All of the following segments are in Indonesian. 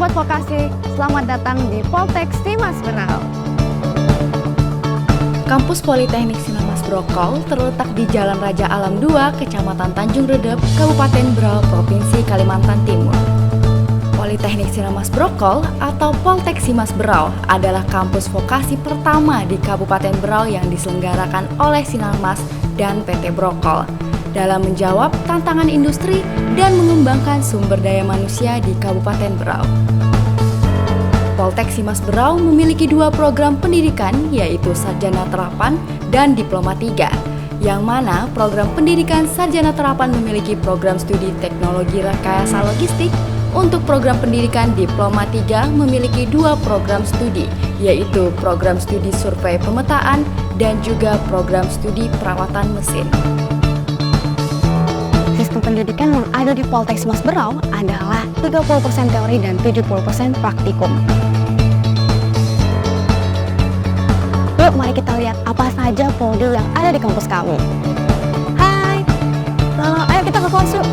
Sobat Vokasi, selamat datang di Poltek Simas Berau. Kampus Politeknik Sinar-Mas Brokol terletak di Jalan Raja Alam 2, Kecamatan Tanjung Redep, Kabupaten Berau, Provinsi Kalimantan Timur. Politeknik Sinar-Mas Brokol atau Poltek Simas Berau adalah kampus vokasi pertama di Kabupaten Berau yang diselenggarakan oleh Sinar-Mas dan PT Brokol dalam menjawab tantangan industri dan mengembangkan sumber daya manusia di Kabupaten Berau. Poltek Simas Berau memiliki dua program pendidikan, yaitu Sarjana Terapan dan Diploma 3, yang mana program pendidikan Sarjana Terapan memiliki program studi Teknologi Rekayasa Logistik. Untuk program pendidikan Diploma 3 memiliki dua program studi, yaitu program studi Survei Pemetaan dan juga program studi Perawatan Mesin. Sistem pendidikan yang ada di Poltek Simas Berau adalah 30% teori dan 70% praktikum. Yuk, mari kita lihat apa saja modul yang ada di kampus kami. Hai, ayo kita ke kelas yuk.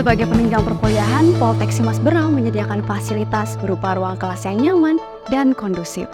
Sebagai penunjang perkuliahan, Poltek Simas Berau menyediakan fasilitas berupa ruang kelas yang nyaman dan kondusif.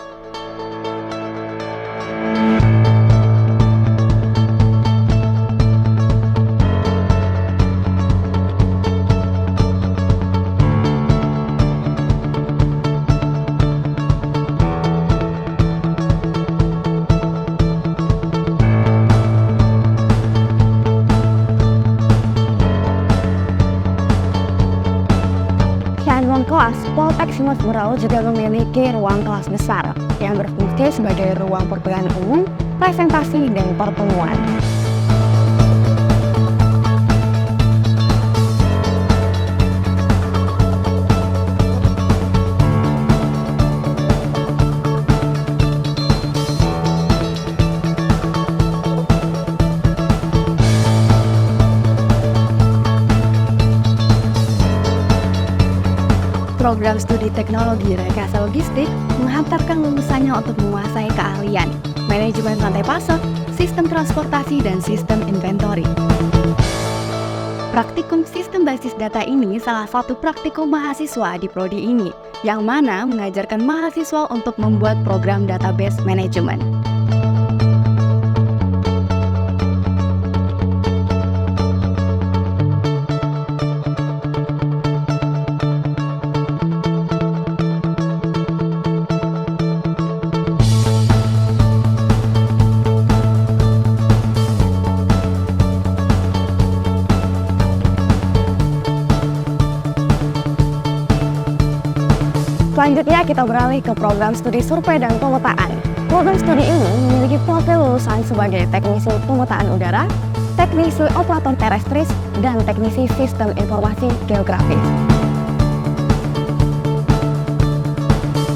Selain ruang kelas, Poltek Simas Berau juga memiliki ruang kelas besar yang berfungsi sebagai ruang perkuliahan umum, presentasi, dan pertemuan. Program studi Teknologi Rekayasa Logistik menghantarkan lulusannya untuk menguasai keahlian manajemen rantai pasok, sistem transportasi, dan sistem inventory. Praktikum sistem basis data ini salah satu praktikum mahasiswa di prodi ini, yang mana mengajarkan mahasiswa untuk membuat program database manajemen. Selanjutnya kita beralih ke program studi Survei dan Pemetaan. Program studi ini memiliki profil lulusan sebagai teknisi pemetaan udara, teknisi operator terestris, dan teknisi sistem informasi geografis.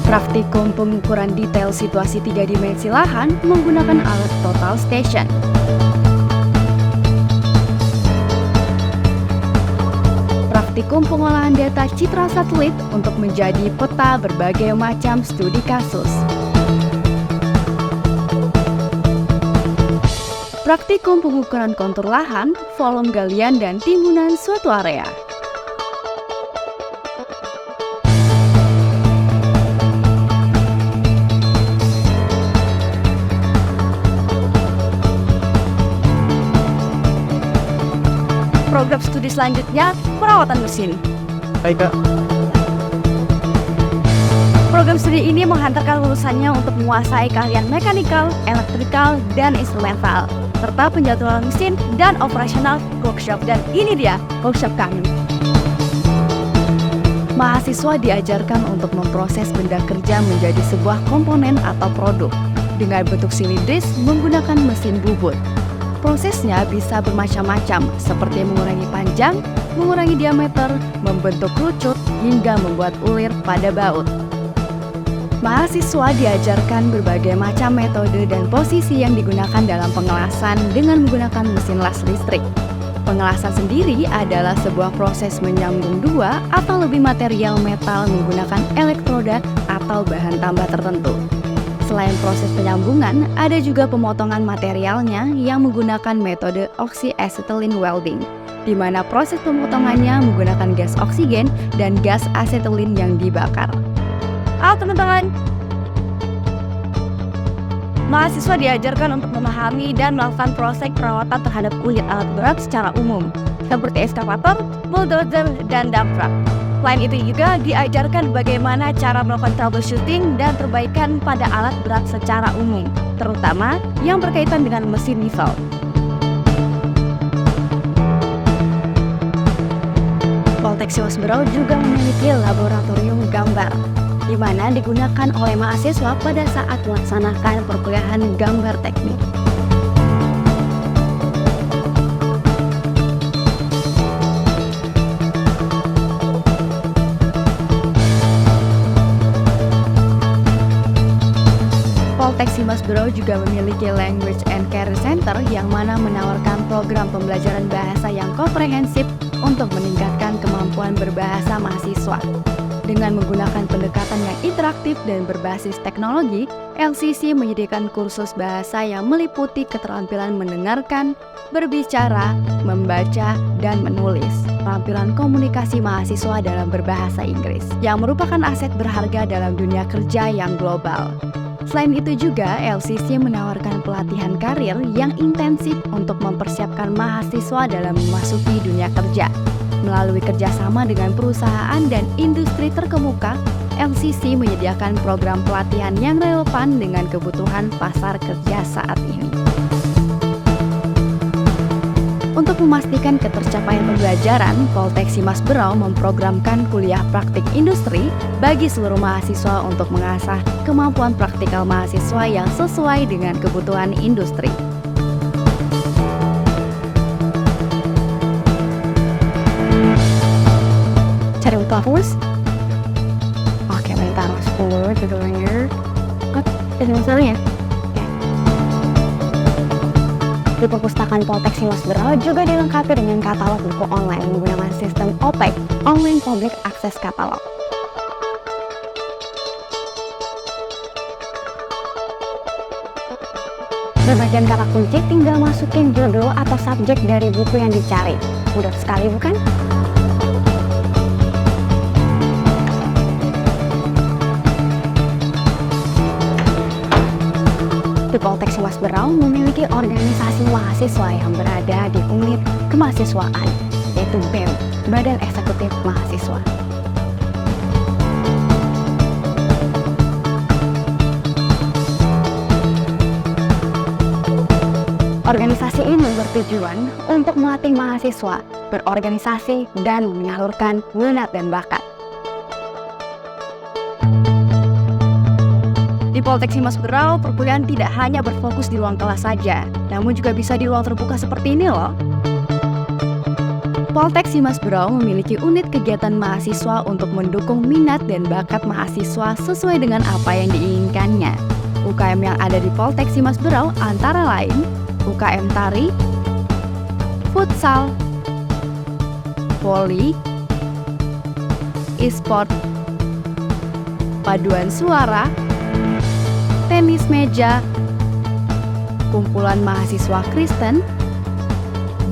Praktikum pengukuran detail situasi 3 dimensi lahan menggunakan alat total station. Praktikum pengolahan data citra satelit untuk menjadi peta berbagai macam studi kasus. Praktikum pengukuran kontur lahan, volume galian, dan timbunan suatu area. Program studi selanjutnya, perawatan mesin. Hai Kak. Program studi ini menghantarkan lulusannya untuk menguasai keahlian mekanikal, elektrikal, dan instrumental, serta penjadwalan mesin dan operasional workshop. Dan ini dia workshop kami. Mahasiswa diajarkan untuk memproses benda kerja menjadi sebuah komponen atau produk dengan bentuk silindris menggunakan mesin bubut. Prosesnya bisa bermacam-macam, seperti mengurangi panjang, mengurangi diameter, membentuk kerucut, hingga membuat ulir pada baut. Mahasiswa diajarkan berbagai macam metode dan posisi yang digunakan dalam pengelasan dengan menggunakan mesin las listrik. Pengelasan sendiri adalah sebuah proses menyambung dua atau lebih material metal menggunakan elektroda atau bahan tambah tertentu. Selain proses penyambungan, ada juga pemotongan materialnya yang menggunakan metode oxyacetylene welding, di mana proses pemotongannya menggunakan gas oksigen dan gas asetilin yang dibakar. Halo teman-teman! Mahasiswa diajarkan untuk memahami dan melakukan proses perawatan terhadap unit alat berat secara umum, seperti ekskavator, bulldozer, dan dump truck. Selain itu juga diajarkan bagaimana cara melakukan troubleshooting dan perbaikan pada alat berat secara umum, terutama yang berkaitan dengan mesin diesel. Poltek Simasberau juga memiliki laboratorium gambar, di mana digunakan oleh mahasiswa pada saat melaksanakan perkuliahan gambar teknik. Poltek Simasberau juga memiliki Language and Career Center yang mana menawarkan program pembelajaran bahasa yang komprehensif untuk meningkatkan kemampuan berbahasa mahasiswa. Dengan menggunakan pendekatan yang interaktif dan berbasis teknologi, LCC menyediakan kursus bahasa yang meliputi keterampilan mendengarkan, berbicara, membaca, dan menulis. Keterampilan komunikasi mahasiswa dalam berbahasa Inggris, yang merupakan aset berharga dalam dunia kerja yang global. Selain itu juga, LCC menawarkan pelatihan karir yang intensif untuk mempersiapkan mahasiswa dalam memasuki dunia kerja. Melalui kerjasama dengan perusahaan dan industri terkemuka, LCC menyediakan program pelatihan yang relevan dengan kebutuhan pasar kerja saat ini. Untuk memastikan ketercapaian pembelajaran, Poltek Simasberau memprogramkan kuliah praktik industri bagi seluruh mahasiswa untuk mengasah kemampuan praktikal mahasiswa yang sesuai dengan kebutuhan industri. Cari fokus. Oke, bentar, masuk dulu judulnya. Ini misalnya. Di perpustakaan Poltek Simasberau juga dilengkapi dengan katalog buku online menggunakan sistem OPAC, Online Public Access Catalog. Di bagian kata kunci tinggal masukin judul atau subjek dari buku yang dicari. Mudah sekali bukan? Di Poltek Simasberau memiliki organisasi mahasiswa yang berada di unit kemahasiswaan, yaitu BEM, Badan Eksekutif Mahasiswa. Organisasi ini bertujuan untuk melatih mahasiswa berorganisasi dan menyalurkan minat dan bakat. Di Poltek Simasberau, perkuliahan tidak hanya berfokus di ruang kelas saja, namun juga bisa di ruang terbuka seperti ini loh. Poltek Simasberau memiliki unit kegiatan mahasiswa untuk mendukung minat dan bakat mahasiswa sesuai dengan apa yang diinginkannya. UKM yang ada di Poltek Simasberau antara lain UKM Tari, Futsal, Voli, E-sport, Paduan Suara, Tenis meja, kumpulan mahasiswa Kristen,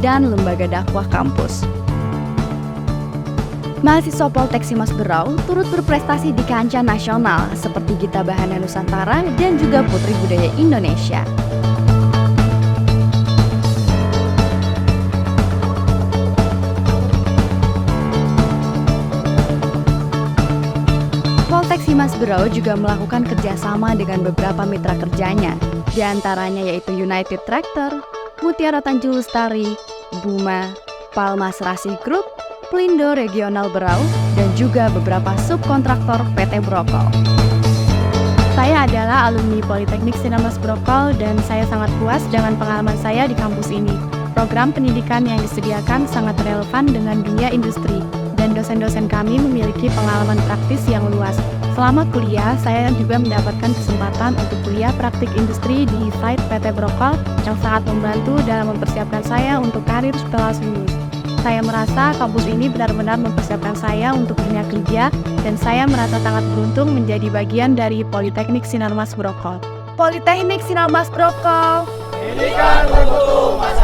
dan lembaga dakwah kampus. Mahasiswa Poltek Simasberau turut berprestasi di kancah nasional seperti Gita Bahana Nusantara dan juga Putri Budaya Indonesia. Poltek Simasberau juga melakukan kerjasama dengan beberapa mitra kerjanya, di antaranya yaitu United Tractor, Mutiara Tanjung Lestari, Buma, Palmas Rasi Group, Pelindo Regional Berau, dan juga beberapa subkontraktor PT Brokol. Saya adalah alumni Politeknik Sinar Mas Brokol dan saya sangat puas dengan pengalaman saya di kampus ini. Program pendidikan yang disediakan sangat relevan dengan dunia industri dan dan dosen-dosen kami memiliki pengalaman praktis yang luas. Selama kuliah, saya juga mendapatkan kesempatan untuk kuliah praktik industri di site PT Brokol yang sangat membantu dalam mempersiapkan saya untuk karir setelah lulus. Saya merasa kampus ini benar-benar mempersiapkan saya untuk dunia kerja dan saya merasa sangat beruntung menjadi bagian dari Politeknik Sinarmas Brokol. Politeknik Sinarmas Brokol. Pendidikan bermutu masa